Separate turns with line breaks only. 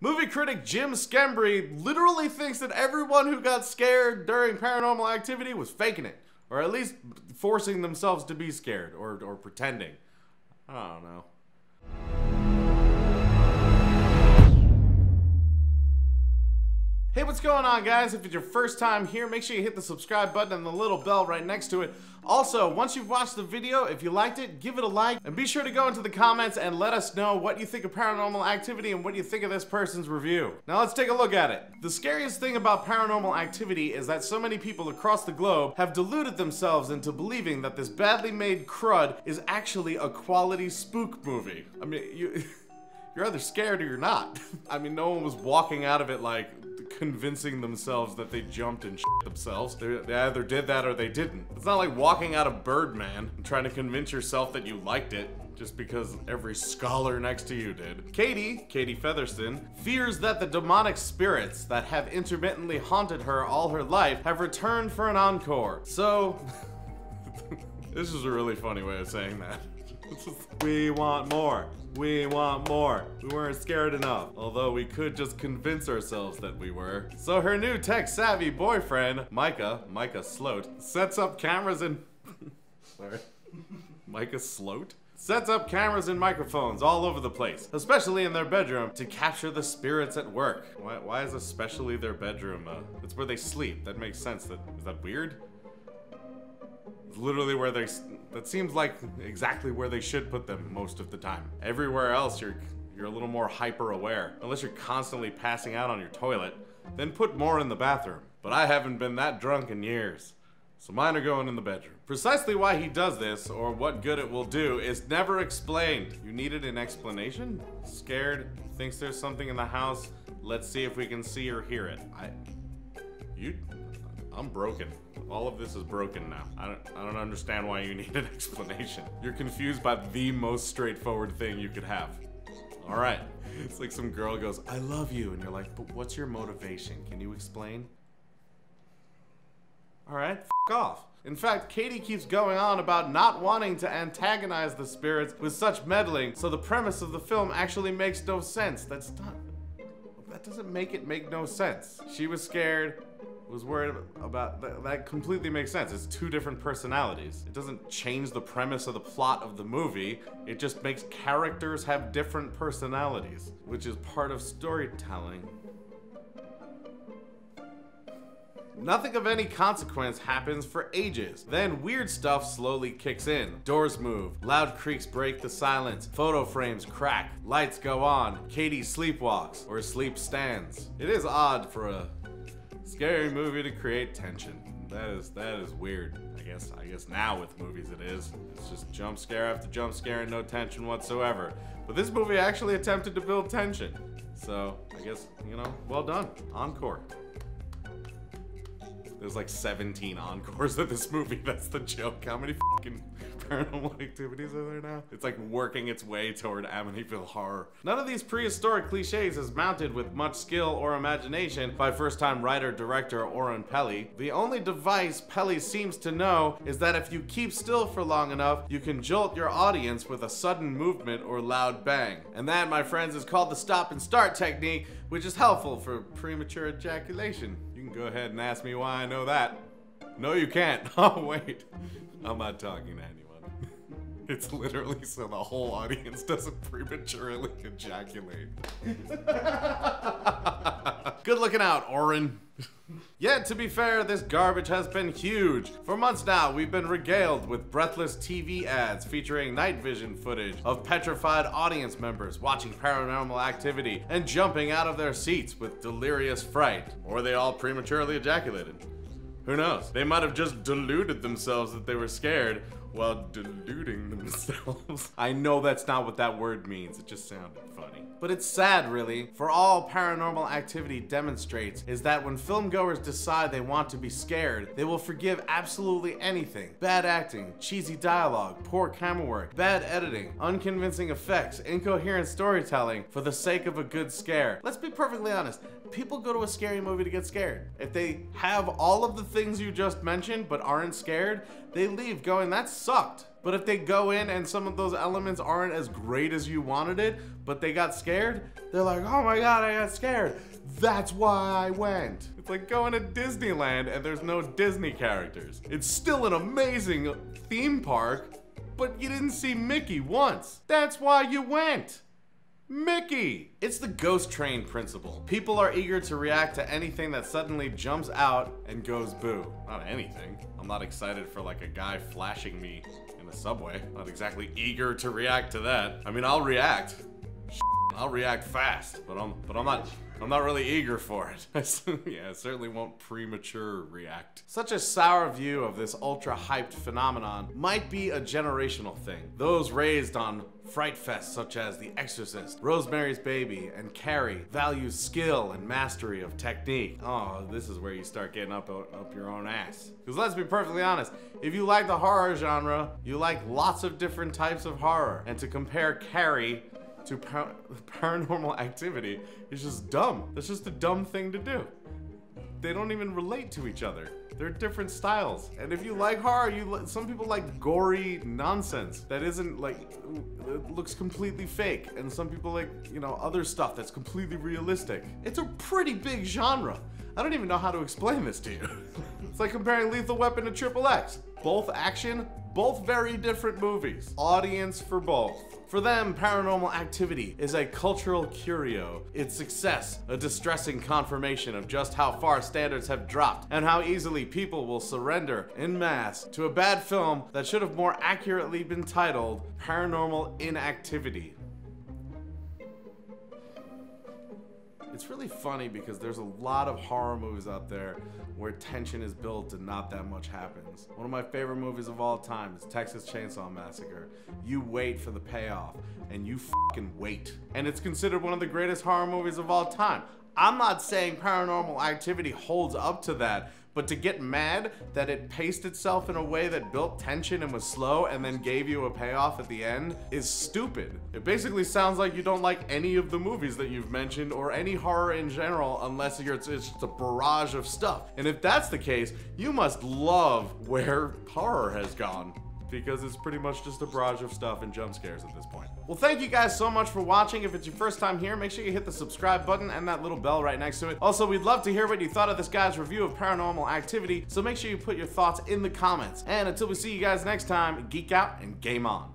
Movie critic Jim Skembry literally thinks that everyone who got scared during Paranormal Activity was faking it, or at least forcing themselves to be scared, or pretending. I don't know. Hey, what's going on, guys? If it's your first time here, make sure you hit the subscribe button and the little bell right next to it. Also, once you've watched the video, if you liked it, give it a like, and be sure to go into the comments and let us know what you think of Paranormal Activity and what you think of this person's review. Now let's take a look at it. The scariest thing about Paranormal Activity is that so many people across the globe have deluded themselves into believing that this badly made crud is actually a quality spook movie. I mean, you're either scared or you're not. I mean, no one was walking out of it like convincing themselves that they jumped and shit themselves. They either did that or they didn't. It's not like walking out of Birdman and trying to convince yourself that you liked it just because every scholar next to you did. Katie Featherston, fears that the demonic spirits that have intermittently haunted her all her life have returned for an encore. So, this is a really funny way of saying that. We want more. We want more. We weren't scared enough, although we could just convince ourselves that we were. So her new tech-savvy boyfriend, Micah Sloat, sets up cameras and... Sorry. Micah Sloat? Sets up cameras and microphones all over the place, especially in their bedroom, to capture the spirits at work. Why is especially their bedroom? It's where they sleep. That makes sense. Is that weird? It's literally where they... That seems like exactly where they should put them most of the time. Everywhere else, you're a little more hyper aware. Unless you're constantly passing out on your toilet, then put more in the bathroom. But I haven't been that drunk in years, so mine are going in the bedroom. Precisely why he does this, or what good it will do, is never explained. You needed an explanation? Scared, thinks there's something in the house. Let's see if we can see or hear it. I'm broken. All of this is broken now. I don't understand why you need an explanation. You're confused by the most straightforward thing you could have. All right. It's like some girl goes, I love you. And you're like, but what's your motivation? Can you explain? All right, f off. In fact, Katie keeps going on about not wanting to antagonize the spirits with such meddling, so the premise of the film actually makes no sense. That doesn't make it make no sense. She was scared, was worried about that completely makes sense. It's two different personalities. It doesn't change the premise of the plot of the movie. It just makes characters have different personalities, which is part of storytelling. Nothing of any consequence happens for ages. Then weird stuff slowly kicks in. Doors move, loud creaks break the silence, photo frames crack, lights go on, Katie sleepwalks or sleep stands. It is odd for a scary movie to create tension. That is weird. I guess now with movies it is. It's just jump scare after jump scare and no tension whatsoever. But this movie actually attempted to build tension. So I guess, you know, well done. Encore. There's like 17 encores of this movie. That's the joke. How many fucking Paranormal Activities are there now? It's like working its way toward Amityville Horror. None of these prehistoric cliches is mounted with much skill or imagination by first-time writer-director Oren Peli. The only device Peli seems to know is that if you keep still for long enough, you can jolt your audience with a sudden movement or loud bang. And that, my friends, is called the stop and start technique, which is helpful for premature ejaculation. You can go ahead and ask me why I know that. No, you can't. Oh, wait. I'm not talking to anyone. It's literally so the whole audience doesn't prematurely ejaculate. Good looking out, Oren. Yet, to be fair, this garbage has been huge. For months now, we've been regaled with breathless TV ads featuring night vision footage of petrified audience members watching Paranormal Activity and jumping out of their seats with delirious fright. Or they all prematurely ejaculated. Who knows? They might have just deluded themselves that they were scared while deluding themselves. I know that's not what that word means. It just sounded funny. But it's sad, really, for all Paranormal Activity demonstrates is that when filmgoers decide they want to be scared, they will forgive absolutely anything. Bad acting, cheesy dialogue, poor camera work, bad editing, unconvincing effects, incoherent storytelling for the sake of a good scare. Let's be perfectly honest. People go to a scary movie to get scared. If they have all of the things you just mentioned but aren't scared, they leave going, that sucked. But if they go in and some of those elements aren't as great as you wanted it, but they got scared, they're like, oh my god, I got scared. That's why I went. It's like going to Disneyland and there's no Disney characters. It's still an amazing theme park, but you didn't see Mickey once. That's why you went. Mickey! It's the ghost train principle. People are eager to react to anything that suddenly jumps out and goes boo. Not anything. I'm not excited for like a guy flashing me in the subway. Not exactly eager to react to that. I mean, I'll react. I'll react fast, but I'm not really eager for it. Yeah, I certainly won't premature react. Such a sour view of this ultra-hyped phenomenon might be a generational thing. Those raised on Fright Fest such as The Exorcist, Rosemary's Baby, and Carrie value skill and mastery of technique. Oh, this is where you start getting up your own ass. Because let's be perfectly honest, if you like the horror genre, you like lots of different types of horror. And to compare Carrie to Paranormal Activity is just dumb. That's just a dumb thing to do. They don't even relate to each other. They're different styles. And if you like horror, some people like gory nonsense that isn't like, it looks completely fake. And some people like, you know, other stuff that's completely realistic. It's a pretty big genre. I don't even know how to explain this to you. It's like comparing Lethal Weapon to Triple X. Both action, both very different movies. Audience for both. For them, Paranormal Activity is a cultural curio. Its success, a distressing confirmation of just how far standards have dropped and how easily people will surrender en masse to a bad film that should have more accurately been titled Paranormal Inactivity. It's really funny because there's a lot of horror movies out there where tension is built and not that much happens. One of my favorite movies of all time is Texas Chainsaw Massacre. You wait for the payoff, and you fucking wait. And it's considered one of the greatest horror movies of all time. I'm not saying Paranormal Activity holds up to that, but to get mad that it paced itself in a way that built tension and was slow and then gave you a payoff at the end is stupid. It basically sounds like you don't like any of the movies that you've mentioned or any horror in general unless it's just a barrage of stuff. And if that's the case, you must love where horror has gone, because it's pretty much just a barrage of stuff and jump scares at this point. Well, thank you guys so much for watching. If it's your first time here, make sure you hit the subscribe button and that little bell right next to it. Also, we'd love to hear what you thought of this guy's review of Paranormal Activity, so make sure you put your thoughts in the comments. And until we see you guys next time, geek out and game on.